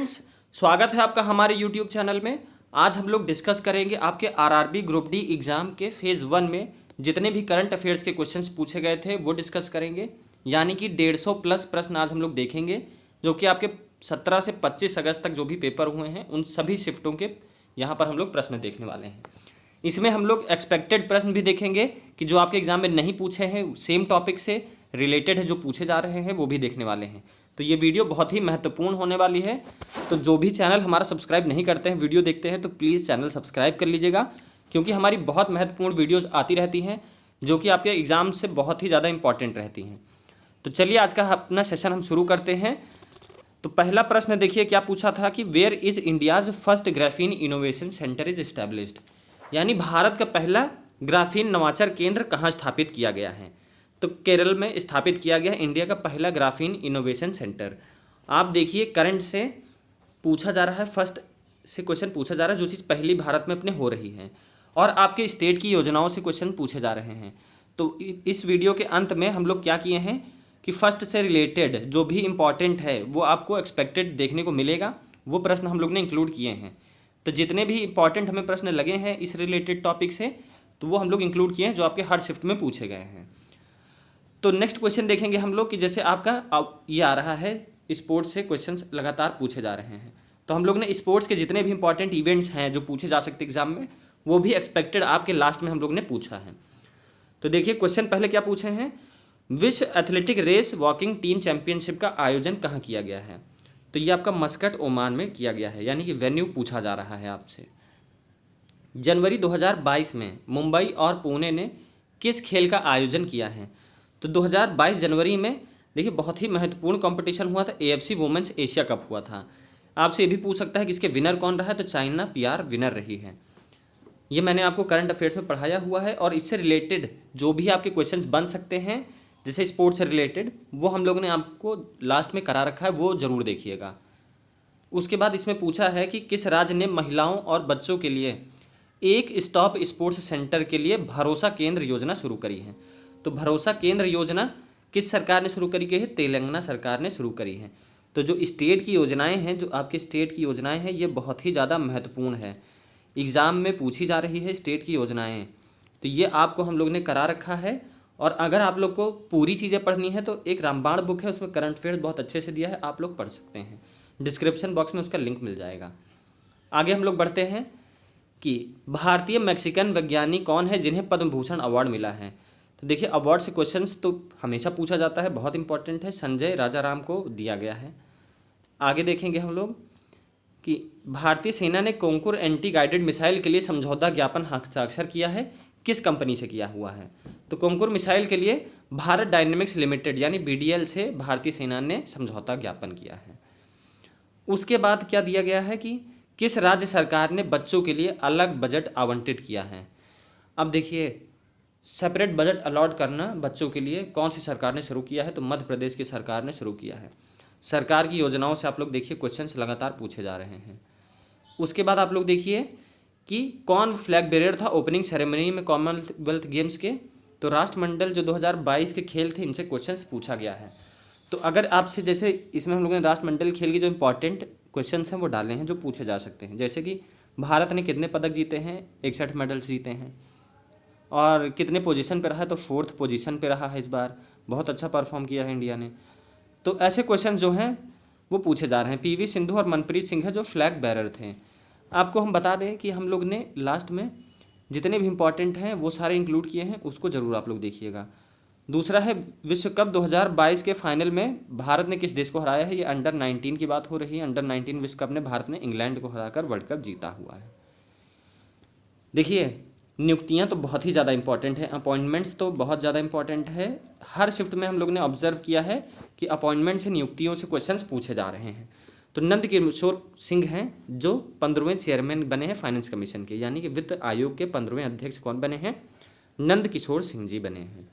Friends, स्वागत है आपका हमारे यूट्यूब चैनल में। आज हम लोग डिस्कस करेंगे आपके आरआरबी ग्रुप डी एग्ज़ाम के फेज़ 1 में जितने भी करंट अफेयर्स के क्वेश्चंस पूछे गए थे वो डिस्कस करेंगे। यानी कि 150 प्लस प्रश्न आज हम लोग देखेंगे, जो कि आपके 17 से 25 अगस्त तक जो भी पेपर हुए हैं उन सभी शिफ्टों के यहाँ पर हम लोग प्रश्न देखने वाले हैं। इसमें हम लोग एक्सपेक्टेड प्रश्न भी देखेंगे कि जो आपके एग्जाम में नहीं पूछे हैं, सेम टॉपिक से रिलेटेड है जो पूछे जा रहे हैं, वो भी देखने वाले हैं। तो ये वीडियो बहुत ही महत्वपूर्ण होने वाली है। तो जो भी चैनल हमारा सब्सक्राइब नहीं करते हैं, वीडियो देखते हैं, तो प्लीज़ चैनल सब्सक्राइब कर लीजिएगा, क्योंकि हमारी बहुत महत्वपूर्ण वीडियोज़ आती रहती हैं जो कि आपके एग्ज़ाम से बहुत ही ज़्यादा इंपॉर्टेंट रहती हैं। तो चलिए आज का अपना सेशन हम शुरू करते हैं। तो पहला प्रश्न देखिए क्या पूछा था कि where is India's first graphene innovation centre is established, यानी भारत का पहला ग्राफीन नवाचार केंद्र कहाँ स्थापित किया गया है। तो केरल में स्थापित किया गया इंडिया का पहला ग्राफीन इनोवेशन सेंटर। आप देखिए करंट से पूछा जा रहा है, फर्स्ट से क्वेश्चन पूछा जा रहा है, जो चीज़ पहली भारत में अपने हो रही है, और आपके स्टेट की योजनाओं से क्वेश्चन पूछे जा रहे हैं। तो इस वीडियो के अंत में हम लोग क्या किए हैं कि फर्स्ट से रिलेटेड जो भी इम्पॉर्टेंट है वो आपको एक्सपेक्टेड देखने को मिलेगा, वो प्रश्न हम लोग ने इंक्लूड किए हैं। तो जितने भी इंपॉर्टेंट हमें प्रश्न लगे हैं इस रिलेटेड टॉपिक से, तो वो हम लोग इंक्लूड किए हैं जो आपके हर शिफ्ट में पूछे गए हैं। तो नेक्स्ट क्वेश्चन देखेंगे हम लोग कि जैसे आपका ये आ रहा है स्पोर्ट्स से क्वेश्चंस लगातार पूछे जा रहे हैं, तो हम लोग ने स्पोर्ट्स के जितने भी इंपॉर्टेंट इवेंट्स हैं जो पूछे जा सकते एग्जाम में, वो भी एक्सपेक्टेड आपके लास्ट में हम लोग ने पूछा है। तो देखिए क्वेश्चन पहले क्या पूछे हैं, विश्व athletic race walking team championship का आयोजन कहाँ किया गया है। तो ये आपका मस्कट ओमान में किया गया है, यानी कि वेन्यू पूछा जा रहा है आपसे। जनवरी 2022 में मुंबई और पुणे ने किस खेल का आयोजन किया है। तो 2022 जनवरी में देखिए बहुत ही महत्वपूर्ण कंपटीशन हुआ था, एएफसी वुमेन्स एशिया कप हुआ था। आपसे ये भी पूछ सकता है कि इसके विनर कौन रहा है, तो चाइना पीआर विनर रही है। ये मैंने आपको करंट अफेयर्स में पढ़ाया हुआ है, और इससे रिलेटेड जो भी आपके क्वेश्चंस बन सकते हैं जैसे स्पोर्ट्स से रिलेटेड, वो हम लोगों ने आपको लास्ट में करा रखा है, वो ज़रूर देखिएगा। उसके बाद इसमें पूछा है कि किस राज्य ने महिलाओं और बच्चों के लिए एक स्टॉप स्पोर्ट्स सेंटर के लिए भरोसा केंद्र योजना शुरू करी है। तो भरोसा केंद्र योजना किस सरकार ने शुरू करी है, तेलंगाना सरकार ने शुरू करी है। तो जो स्टेट की योजनाएं हैं, जो आपके स्टेट की योजनाएं हैं, ये बहुत ही ज़्यादा महत्वपूर्ण है, एग्ज़ाम में पूछी जा रही है स्टेट की योजनाएं। तो ये आपको हम लोग ने करा रखा है। और अगर आप लोग को पूरी चीज़ें पढ़नी है तो एक रामबाण बुक है, उसमें करंट अफेयर्स बहुत अच्छे से दिया है, आप लोग पढ़ सकते हैं, डिस्क्रिप्शन बॉक्स में उसका लिंक मिल जाएगा। आगे हम लोग बढ़ते हैं कि भारतीय मैक्सिकन वैज्ञानिक कौन है जिन्हें पद्म भूषण अवार्ड मिला है। तो देखिए अवार्ड से क्वेश्चंस तो हमेशा पूछा जाता है, बहुत इंपॉर्टेंट है, संजय राजाराम को दिया गया है। आगे देखेंगे हम लोग कि भारतीय सेना ने कोंकुर एंटी गाइडेड मिसाइल के लिए समझौता ज्ञापन हस्ताक्षर किया है, किस कंपनी से किया हुआ है। तो कोंकुर मिसाइल के लिए भारत डायनेमिक्स लिमिटेड यानी बीडीएल से भारतीय सेना ने समझौता ज्ञापन किया है। उसके बाद क्या दिया गया है कि किस राज्य सरकार ने बच्चों के लिए अलग बजट आवंटित किया है। अब देखिए सेपरेट बजट अलॉट करना बच्चों के लिए कौन सी सरकार ने शुरू किया है, तो मध्य प्रदेश की सरकार ने शुरू किया है। सरकार की योजनाओं से आप लोग देखिए क्वेश्चंस लगातार पूछे जा रहे हैं। उसके बाद आप लोग देखिए कि कौन फ्लैग बेरर था ओपनिंग सेरेमनी में कॉमनवेल्थ गेम्स के। तो राष्ट्रमंडल जो 2022 के खेल थे इनसे क्वेश्चंस पूछा गया है। तो अगर आपसे जैसे इसमें हम लोगों ने राष्ट्रमंडल खेल के जो इंपॉर्टेंट क्वेश्चंस हैं वो डाले हैं जो पूछे जा सकते हैं, जैसे कि भारत ने कितने पदक जीते हैं, 61 मेडल्स जीते हैं, और कितने पोजीशन पे रहा है, तो 4th पोजीशन पे रहा है इस बार, बहुत अच्छा परफॉर्म किया है इंडिया ने। तो ऐसे क्वेश्चन जो हैं वो पूछे जा रहे हैं। पीवी सिंधु और मनप्रीत सिंह है जो फ्लैग बैरर थे। आपको हम बता दें कि हम लोग ने लास्ट में जितने भी इंपॉर्टेंट हैं वो सारे इंक्लूड किए हैं, उसको ज़रूर आप लोग देखिएगा। दूसरा है विश्व कप 2022 के फाइनल में भारत ने किस देश को हराया है। ये अंडर 19 की बात हो रही है। अंडर 19 विश्व कप ने भारत ने इंग्लैंड को हराकर वर्ल्ड कप जीता हुआ है। देखिए नियुक्तियां तो बहुत ही ज़्यादा इंपॉर्टेंट है, अपॉइंटमेंट्स तो बहुत ज़्यादा इंपॉर्टेंट है। हर शिफ्ट में हम लोग ने ऑब्जर्व किया है कि अपॉइंटमेंट से नियुक्तियों से क्वेश्चंस पूछे जा रहे हैं। तो नंद किशोर सिंह हैं जो 15वें चेयरमैन बने हैं फाइनेंस कमीशन के, यानी कि वित्त आयोग के 15वें अध्यक्ष कौन बने हैं, नंद किशोर सिंह जी बने हैं।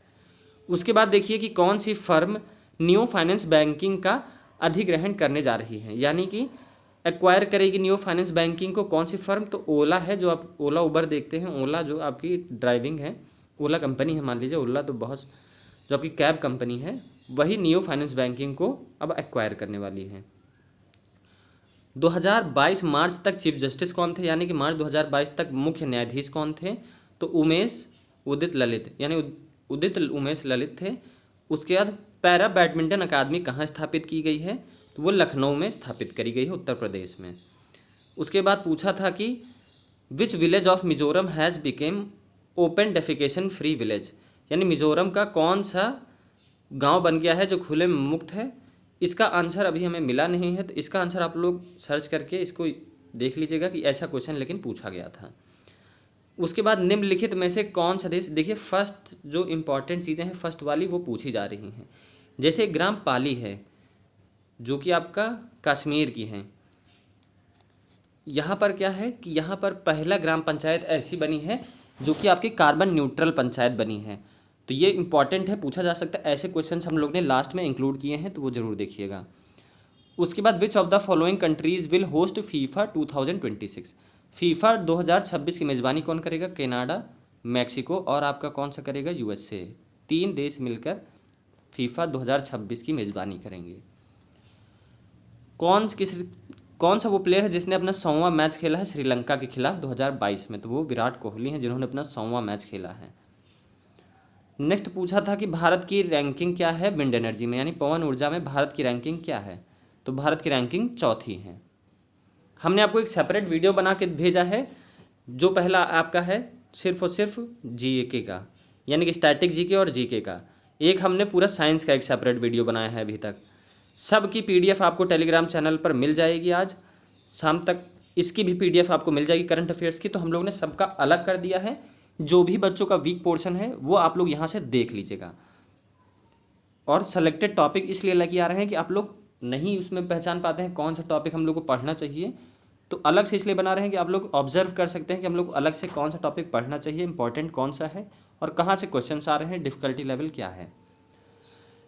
उसके बाद देखिए कि कौन सी फर्म न्यू फाइनेंस बैंकिंग का अधिग्रहण करने जा रही है, यानी कि एक्वायर करेगी न्यू फाइनेंस बैंकिंग को कौन सी फर्म। तो ओला है, जो आप ओला उबर देखते हैं, ओला जो आपकी ड्राइविंग है, ओला कंपनी है, मान लीजिए ओला तो बहुत जो आपकी कैब कंपनी है, वही न्यू फाइनेंस बैंकिंग को अब एक्वायर करने वाली है। 2022 मार्च तक चीफ जस्टिस कौन थे, यानी कि मार्च 2022 तक मुख्य न्यायाधीश कौन थे, तो उदित ललित, यानी उदित उमेश ललित थे। उसके बाद पैरा बैडमिंटन अकादमी कहाँ स्थापित की गई है, तो वो लखनऊ में स्थापित करी गई है, उत्तर प्रदेश में। उसके बाद पूछा था कि which village of Mizoram has become open defecation free village, यानी मिजोरम का कौन सा गांव बन गया है जो खुले में मुक्त है। इसका आंसर अभी हमें मिला नहीं है, तो इसका आंसर आप लोग सर्च करके इसको देख लीजिएगा कि ऐसा क्वेश्चन लेकिन पूछा गया था। उसके बाद निम्नलिखित में से कौन सा देश, देखिए फर्स्ट जो इम्पॉर्टेंट चीज़ें हैं फर्स्ट वाली वो पूछी जा रही हैं। जैसे ग्राम पाली है जो कि आपका कश्मीर की है, यहाँ पर क्या है कि यहाँ पर पहला ग्राम पंचायत ऐसी बनी है जो कि आपकी कार्बन न्यूट्रल पंचायत बनी है। तो ये इंपॉर्टेंट है, पूछा जा सकता है। ऐसे क्वेश्चंस हम लोग ने लास्ट में इंक्लूड किए हैं, तो वो जरूर देखिएगा। उसके बाद which of the following countries will host FIFA 2026, FIFA 2026 की मेज़बानी कौन करेगा, कनाडा, मैक्सिको और आपका कौन सा करेगा, यूएसए। 3 देश मिलकर फीफा 2026 की मेज़बानी करेंगे। कौन सा वो प्लेयर है जिसने अपना 100वां मैच खेला है श्रीलंका के खिलाफ 2022 में, तो वो विराट कोहली हैं जिन्होंने अपना 100वां मैच खेला है। नेक्स्ट पूछा था कि भारत की रैंकिंग क्या है विंड एनर्जी में, यानी पवन ऊर्जा में भारत की रैंकिंग क्या है, तो भारत की रैंकिंग 4थी है। हमने आपको एक सेपरेट वीडियो बना के भेजा है, जो पहला आपका है सिर्फ और सिर्फ जीके का, यानी कि स्टैटिक जीके और जीके का। एक हमने पूरा साइंस का एक सेपरेट वीडियो बनाया है अभी तक। सब की पीडीएफ आपको टेलीग्राम चैनल पर मिल जाएगी, आज शाम तक इसकी भी पीडीएफ आपको मिल जाएगी करंट अफेयर्स की। तो हम लोग ने सबका अलग कर दिया है, जो भी बच्चों का वीक पोर्शन है वो आप लोग यहाँ से देख लीजिएगा। और सेलेक्टेड टॉपिक इसलिए लेके आ रहे हैं कि आप लोग नहीं उसमें पहचान पाते हैं कौन सा टॉपिक हम लोग को पढ़ना चाहिए, तो अलग से इसलिए बना रहे हैं कि आप लोग ऑब्जर्व कर सकते हैं कि हम लोग अलग से कौन सा टॉपिक पढ़ना चाहिए, इंपॉर्टेंट कौन सा है और कहाँ से क्वेश्चंस आ रहे हैं, डिफिकल्टी लेवल क्या है।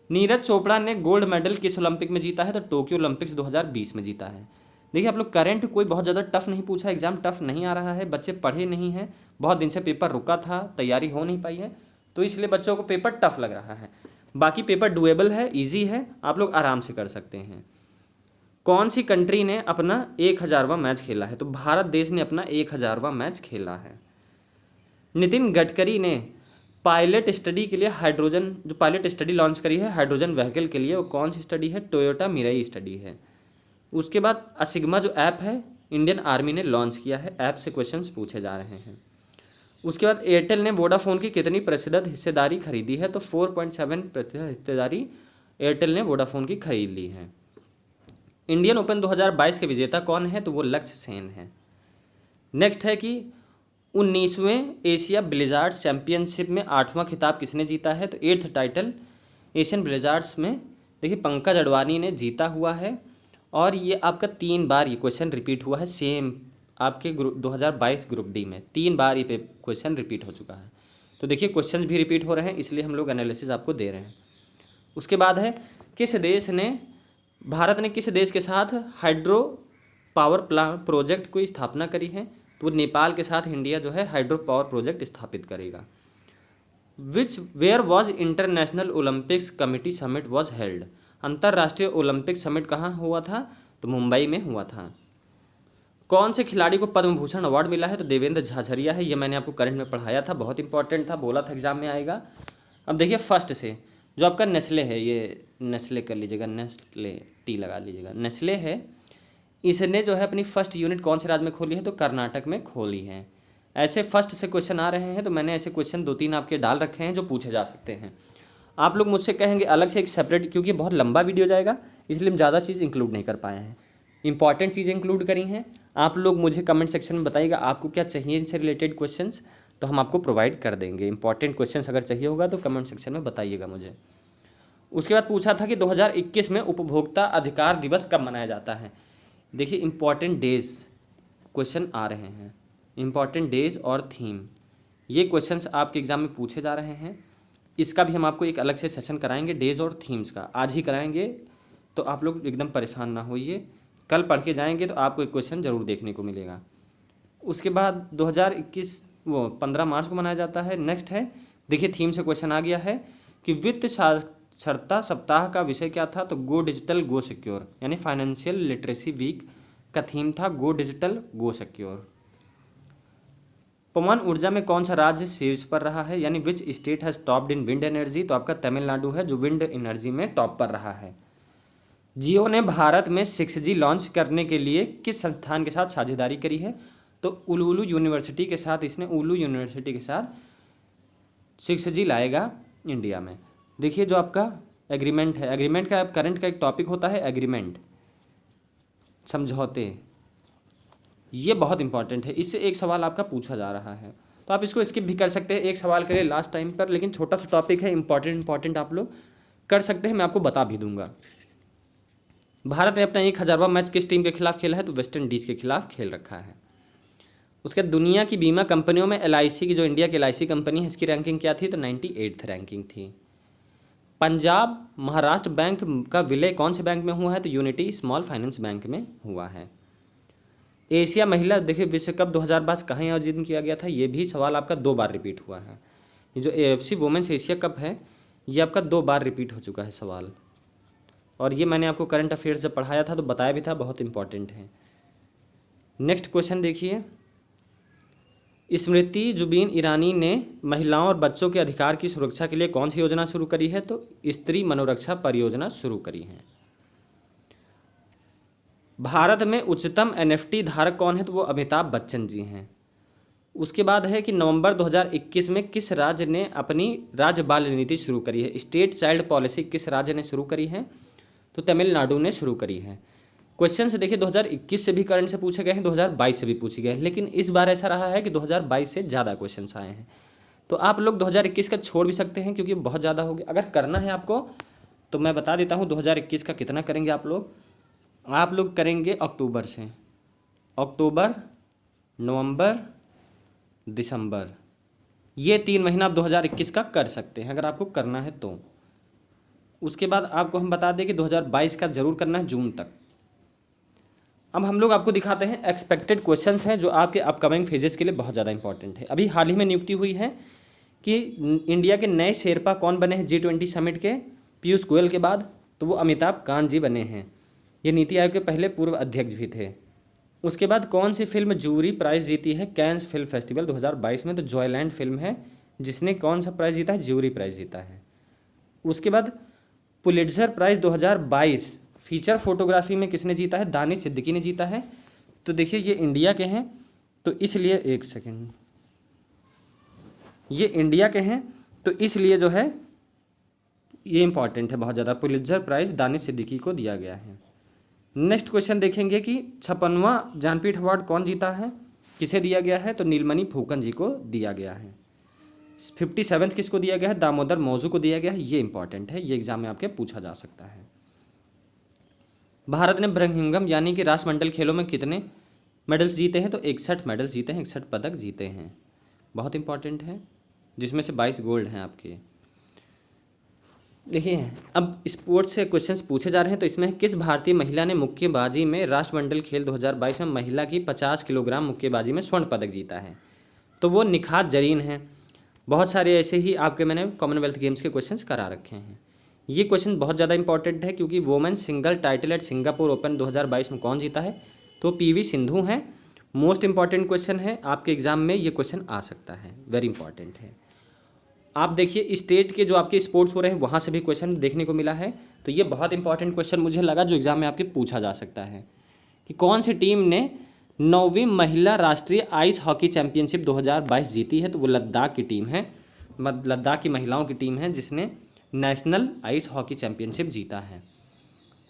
नीरज चोपड़ा ने गोल्ड मेडल किस ओलंपिक में जीता है, तो टोक्यो ओलंपिक्स 2020 में जीता है। देखिए आप लोग करंट कोई बहुत ज़्यादा टफ नहीं पूछा, एग्जाम टफ नहीं आ रहा है, बच्चे पढ़े नहीं हैं, बहुत दिन से पेपर रुका था, तैयारी हो नहीं पाई है, तो इसलिए बच्चों को पेपर टफ लग रहा है। बाकी पेपर डुएबल है, ईजी है, आप लोग आराम से कर सकते हैं। कौन सी कंट्री ने अपना 1000वां मैच खेला है, तो भारत देश ने अपना 1000वां मैच खेला है। नितिन गडकरी ने पायलट स्टडी के लिए हाइड्रोजन, जो पायलट स्टडी लॉन्च करी है हाइड्रोजन व्हीकल के लिए, वो कौन सी स्टडी है, टोयोटा मिराई स्टडी है। उसके बाद असिग्मा जो ऐप है इंडियन आर्मी ने लॉन्च किया है, ऐप से क्वेश्चंस पूछे जा रहे हैं। उसके बाद एयरटेल ने वोडाफोन की कितनी प्रतिशत हिस्सेदारी खरीदी है, तो 4.7% हिस्सेदारी एयरटेल ने वोडाफोन की खरीद ली है। इंडियन ओपन 2022 के विजेता कौन है, तो वो लक्ष्य सेन है। नेक्स्ट है कि 19वें एशिया ब्लिजार्ड्स चैंपियनशिप में 8वां खिताब किसने जीता है, तो 8th टाइटल एशियन ब्लिजार्ड्स में देखिए पंकज अडवाणी ने जीता हुआ है। और ये आपका 3 बार ये क्वेश्चन रिपीट हुआ है, सेम आपके 2022 ग्रुप डी में 3 बार ये पे क्वेश्चन रिपीट हो चुका है। तो देखिए क्वेश्चन भी रिपीट हो रहे हैं, इसलिए हम लोग एनालिसिस आपको दे रहे हैं। उसके बाद है भारत ने किस देश के साथ हाइड्रो पावर प्रोजेक्ट की स्थापना करी है, तो नेपाल के साथ इंडिया जो है हाइड्रो पावर प्रोजेक्ट स्थापित करेगा। Where was international Olympics committee summit was held, अंतर्राष्ट्रीय ओलंपिक समिट कहाँ हुआ था, तो मुंबई में हुआ था। कौन से खिलाड़ी को पद्म भूषण अवार्ड मिला है, तो देवेंद्र झाझरिया है, ये मैंने आपको करंट में पढ़ाया था, बहुत इंपॉर्टेंट था, बोला था एग्जाम में आएगा। अब देखिए फर्स्ट से जो आपका नेस्ले है, ये नेस्ले कर लीजिएगा, नेस्ले टी लगा लीजिएगा, नेस्ले है, इसने जो है अपनी फर्स्ट यूनिट कौन से राज्य में खोली है, तो कर्नाटक में खोली है। ऐसे फर्स्ट से क्वेश्चन आ रहे हैं, तो मैंने ऐसे क्वेश्चन 2-3 आपके डाल रखे हैं जो पूछे जा सकते हैं। आप लोग मुझसे कहेंगे अलग से एक सेपरेट, क्योंकि बहुत लंबा वीडियो जाएगा इसलिए हम ज़्यादा चीज़ इंक्लूड नहीं कर पाए हैं, इंपॉर्टेंट चीज़ें इंक्लूड करी हैं। आप लोग मुझे कमेंट सेक्शन में बताइएगा आपको क्या चाहिए इनसे रिलेटेड क्वेश्चंस, तो हम आपको प्रोवाइड कर देंगे। इंपॉर्टेंट क्वेश्चंस अगर चाहिए होगा तो कमेंट सेक्शन में बताइएगा मुझे। उसके बाद पूछा था कि 2021 में उपभोक्ता अधिकार दिवस कब मनाया जाता है। देखिए इंपॉर्टेंट डेज क्वेश्चन आ रहे हैं, इंपॉर्टेंट डेज और थीम, ये क्वेश्चंस आपके एग्जाम में पूछे जा रहे हैं। इसका भी हम आपको एक अलग से सेशन कराएंगे, डेज और थीम्स का आज ही कराएंगे, तो आप लोग एकदम परेशान ना होइए, कल पढ़ के जाएंगे तो आपको एक क्वेश्चन ज़रूर देखने को मिलेगा। उसके बाद 2021 वो 15 मार्च को मनाया जाता है। नेक्स्ट है देखिए थीम से क्वेश्चन आ गया है कि वित्त साक्षरता सप्ताह का विषय क्या था, तो गो डिजिटल गो सिक्योर, यानी फाइनेंशियल लिटरेसी वीक का थीम था गो डिजिटल गो सिक्योर। पवन ऊर्जा में कौन सा राज्य शीर्ष पर रहा है, यानी which state has topped in wind energy, तो आपका तमिलनाडु है जो विंड एनर्जी में टॉप पर रहा है। जियो ने भारत में 6G लॉन्च करने के लिए किस संस्थान के साथ साझेदारी करी है, तो उलुलु यूनिवर्सिटी के साथ, इसने उलू यूनिवर्सिटी के साथ 6G लाएगा इंडिया में। देखिए जो आपका एग्रीमेंट है, एग्रीमेंट का करंट का एक टॉपिक होता है एग्रीमेंट, समझौते, ये बहुत इंपॉर्टेंट है, इससे एक सवाल आपका पूछा जा रहा है, तो आप इसको स्किप भी कर सकते हैं एक सवाल के लिए लास्ट टाइम पर, लेकिन छोटा सा टॉपिक है, इंपॉर्टेंट आप लोग कर सकते हैं, मैं आपको बता भी दूंगा। भारत ने अपना 1000वां मैच किस टीम के खिलाफ खेला है, तो वेस्ट इंडीज़ के खिलाफ खेल रखा है। उसके दुनिया की बीमा कंपनियों में LIC की, जो इंडिया की LIC कंपनी है, इसकी रैंकिंग क्या थी, तो 98th रैंकिंग थी। पंजाब महाराष्ट्र बैंक का विलय कौन से बैंक में हुआ है, तो यूनिटी स्मॉल फाइनेंस बैंक में हुआ है। एशिया महिला देखिए विश्व कप 2022 कहाँ आयोजित किया गया था, ये भी सवाल आपका 2 बार रिपीट हुआ है। ये जो AFC वुमेन्स एशिया कप है, ये आपका 2 बार रिपीट हो चुका है सवाल, और ये मैंने आपको करंट अफेयर्स जब पढ़ाया था तो बताया भी था, बहुत इंपॉर्टेंट है। नेक्स्ट क्वेश्चन देखिए, स्मृति जुबिन ईरानी ने महिलाओं और बच्चों के अधिकार की सुरक्षा के लिए कौन सी योजना शुरू करी है, तो स्त्री मनोरक्षा परियोजना शुरू करी है। भारत में उच्चतम NFT धारक कौन है, तो वो अमिताभ बच्चन जी हैं। उसके बाद है कि नवंबर 2021 में किस राज्य ने अपनी राज्य बाल नीति शुरू करी है, स्टेट चाइल्ड पॉलिसी किस राज्य ने शुरू करी है, तो तमिलनाडु ने शुरू करी है। क्वेश्चन से देखिए 2021 से भी करंट से पूछे गए हैं, 2022 से भी पूछे गए हैं, लेकिन इस बार ऐसा रहा है कि 2022 से ज़्यादा क्वेश्चन आए हैं, तो आप लोग 2021 का छोड़ भी सकते हैं क्योंकि बहुत ज़्यादा हो गया। अगर करना है आपको तो मैं बता देता हूँ 2021 का कितना करेंगे आप लोग करेंगे अक्टूबर से, अक्टूबर, नवंबर, दिसंबर, ये 3 महीना आप 2021 का कर सकते हैं अगर आपको करना है तो। उसके बाद आपको हम बता दें कि 2022 का जरूर करना है जून तक। अब हम लोग आपको दिखाते हैं एक्सपेक्टेड क्वेश्चंस हैं जो आपके अपकमिंग फेजेस के लिए बहुत ज़्यादा इंपॉर्टेंट है। अभी हाल ही में नियुक्ति हुई है कि इंडिया के नए शेरपा कौन बने हैं G20 समिट के, पीयूष गोयल के बाद, तो वो अमिताभ कांत जी बने हैं। ये नीति आयोग के पहले पूर्व अध्यक्ष भी थे। उसके बाद कौन सी फिल्म जूरी प्राइज़ जीती है कैंस फिल्म फेस्टिवल 2022 में, तो जॉयलैंड फिल्म है जिसने कौन सा प्राइज़ जीता है, जूरी प्राइज़ जीता है। उसके बाद पुलिट्जर प्राइज़ 2022 फीचर फोटोग्राफी में किसने जीता है, दानिश सिद्दीकी ने जीता है। तो देखिए ये इंडिया के हैं, तो इसलिए एक सेकेंड, ये इंडिया के हैं तो इसलिए जो है ये इंपॉर्टेंट है बहुत ज़्यादा, पुलिट्जर प्राइज़ दानिश सिद्दीकी को दिया गया है। नेक्स्ट क्वेश्चन देखेंगे कि 56वां ज्ञानपीठ अवार्ड कौन जीता है, किसे दिया गया है, तो नीलमणि फूकन जी को दिया गया है। 57th किसको दिया गया है, दामोदर मौजू को दिया गया है। ये इंपॉर्टेंट है, ये एग्जाम में आपके पूछा जा सकता है। भारत ने ब्रह्मयुगम यानी कि राष्ट्रमंडल खेलों में कितने मेडल्स जीते हैं, तो 61 मेडल्स जीते हैं, 61 पदक जीते हैं, बहुत इंपॉर्टेंट है, जिसमें से 22 गोल्ड हैं आपके। देखिए अब स्पोर्ट्स से क्वेश्चंस पूछे जा रहे हैं, तो इसमें किस भारतीय महिला ने मुक्केबाजी में राष्ट्रमंडल खेल 2022 में महिला की 50 किलोग्राम मुक्केबाजी में स्वर्ण पदक जीता है, तो वो निखात जरीन है। बहुत सारे ऐसे ही आपके मैंने कॉमनवेल्थ गेम्स के क्वेश्चंस करा रखे हैं। ये क्वेश्चन बहुत ज़्यादा इंपॉर्टेंट है क्योंकि women single title at Singapore open 2022 में कौन जीता है, तो PV सिंधु हैं। मोस्ट इंपॉर्टेंट क्वेश्चन है, आपके एग्जाम में ये क्वेश्चन आ सकता है, वेरी इंपॉर्टेंट है। आप देखिए स्टेट के जो आपके स्पोर्ट्स हो रहे हैं वहाँ से भी क्वेश्चन देखने को मिला है, तो ये बहुत इंपॉर्टेंट क्वेश्चन मुझे लगा जो एग्जाम में आपके पूछा जा सकता है कि कौन सी टीम ने 9वीं महिला राष्ट्रीय आइस हॉकी चैंपियनशिप 2022 जीती है, तो वो लद्दाख की टीम है, लद्दाख की महिलाओं की टीम है जिसने नेशनल आइस हॉकी चैंपियनशिप जीता है।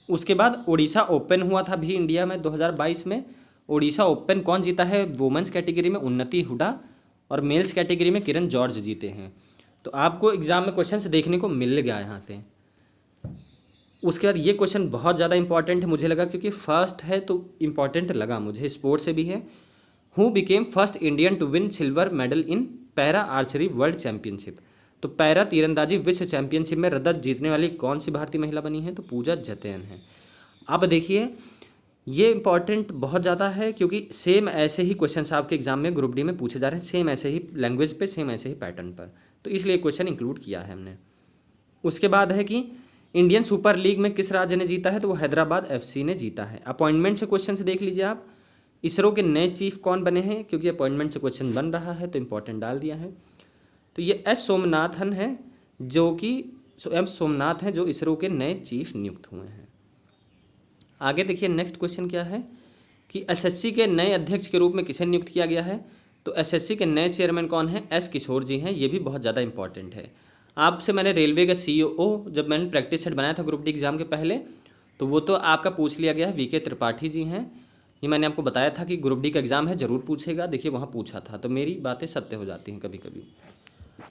उसके बाद ओडिशा ओपन हुआ था भी इंडिया में 2022 में, ओडिशा ओपन कौन जीता है, वुमेंस कैटेगरी में उन्नति हुडा और मेल्स कैटेगरी में किरण जॉर्ज जीते हैं। तो आपको एग्जाम में क्वेश्चन देखने को मिल गया यहाँ से। उसके बाद ये क्वेश्चन बहुत ज़्यादा इंपॉर्टेंट है मुझे लगा, क्योंकि फर्स्ट है तो इम्पॉर्टेंट लगा मुझे, स्पोर्ट्स से भी है। Who became first Indian to win silver medal in para archery world championship, तो पैरा तीरंदाजी विश्व चैंपियनशिप में रजत जीतने वाली कौन सी भारतीय महिला बनी है, तो पूजा जैन है। अब देखिए ये इंपॉर्टेंट बहुत ज़्यादा है क्योंकि सेम ऐसे ही क्वेश्चंस आपके एग्जाम में ग्रुप डी में पूछे जा रहे हैं, सेम ऐसे ही लैंग्वेज पे, सेम ऐसे ही पैटर्न पर, तो इसलिए क्वेश्चन इंक्लूड किया है हमने। उसके बाद है कि इंडियन सुपर लीग में किस राज्य ने जीता है? तो वो हैदराबाद FC ने जीता है। अपॉइंटमेंट से क्वेश्चन से देख लीजिए आप, इसरो के नए चीफ कौन बने हैं? क्योंकि अपॉइंटमेंट से क्वेश्चन बन रहा है तो इंपॉर्टेंट डाल दिया है। तो ये एस सोमनाथन है, जो कि एम सोमनाथ हैं, जो इसरो के नए चीफ नियुक्त हुए हैं। आगे देखिए नेक्स्ट क्वेश्चन क्या है कि SSC के नए अध्यक्ष के रूप में किसे नियुक्त किया गया है? तो SSC के नए चेयरमैन कौन हैं? S किशोर जी हैं। ये भी बहुत ज़्यादा इंपॉर्टेंट है। आपसे मैंने रेलवे का CEO जब मैंने प्रैक्टिस सेट बनाया था ग्रुप डी एग्जाम के पहले, तो वो तो आपका पूछ लिया गया है, VK त्रिपाठी जी हैं। ये मैंने आपको बताया था कि ग्रुप डी का एग्ज़ाम है, ज़रूर पूछेगा। देखिए वहाँ पूछा था, तो मेरी बातें सत्य हो जाती हैं कभी कभी।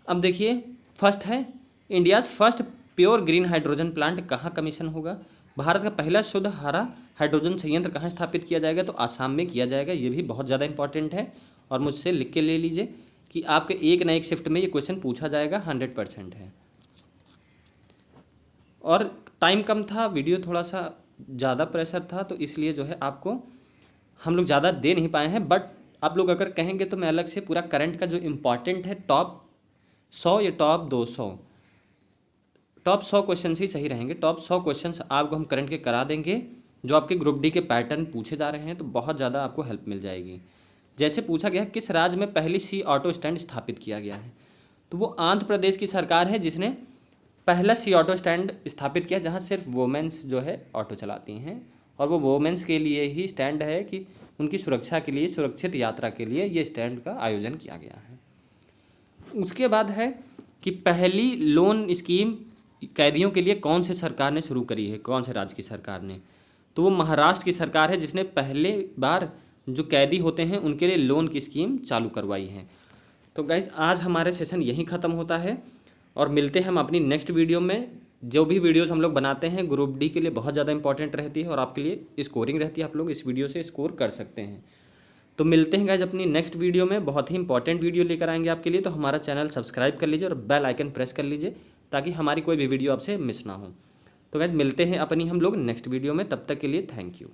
अब देखिए फर्स्ट है, India's first pure green hydrogen plant कहाँ कमीशन होगा? भारत का पहला शुद्ध हरा हाइड्रोजन संयंत्र कहाँ स्थापित किया जाएगा? तो आसाम में किया जाएगा। ये भी बहुत ज़्यादा इंपॉर्टेंट है और मुझसे लिख के ले लीजिए कि आपके एक ना एक शिफ्ट में ये क्वेश्चन पूछा जाएगा, 100% है। और टाइम कम था, वीडियो थोड़ा सा ज़्यादा प्रेशर था, तो इसलिए जो है आपको हम लोग ज़्यादा दे नहीं पाए हैं। बट आप लोग अगर कहेंगे तो मैं अलग से पूरा करंट का जो इम्पॉर्टेंट है टॉप 100 या टॉप 200, टॉप 100 क्वेश्चन ही सही रहेंगे। टॉप 100 क्वेश्चन आपको हम करंट के करा देंगे, जो आपके ग्रुप डी के पैटर्न पूछे जा रहे हैं, तो बहुत ज़्यादा आपको हेल्प मिल जाएगी। जैसे पूछा गया किस राज्य में पहली सी ऑटो स्टैंड स्थापित किया गया है? तो वो आंध्र प्रदेश की सरकार है जिसने पहला सी ऑटो स्टैंड स्थापित किया, जहाँ सिर्फ वोमेंस जो है ऑटो चलाती हैं, और वो वोमेंस के लिए ही स्टैंड है कि उनकी सुरक्षा के लिए, सुरक्षित यात्रा के लिए ये स्टैंड का आयोजन किया गया है। उसके बाद है कि पहली लोन स्कीम कैदियों के लिए कौन से सरकार ने शुरू करी है? कौन से राज्य की सरकार ने? तो वो महाराष्ट्र की सरकार है जिसने पहले बार जो कैदी होते हैं उनके लिए लोन की स्कीम चालू करवाई है। तो गाइज आज हमारे सेशन यहीं ख़त्म होता है और मिलते हैं हम अपनी नेक्स्ट वीडियो में। जो भी वीडियोस हम लोग बनाते हैं ग्रुप डी के लिए बहुत ज़्यादा इंपॉर्टेंट रहती है और आपके लिए स्कोरिंग रहती है, आप लोग इस वीडियो से स्कोर कर सकते हैं। तो मिलते हैं गाइज अपनी नेक्स्ट वीडियो में, बहुत ही इंपॉर्टेंट वीडियो लेकर आएंगे आपके लिए। तो हमारा चैनल सब्सक्राइब कर लीजिए और बेल आइकन प्रेस कर लीजिए ताकि हमारी कोई भी वीडियो आपसे मिस ना हो। तो गाइज मिलते हैं अपनी हम लोग नेक्स्ट वीडियो में, तब तक के लिए थैंक यू।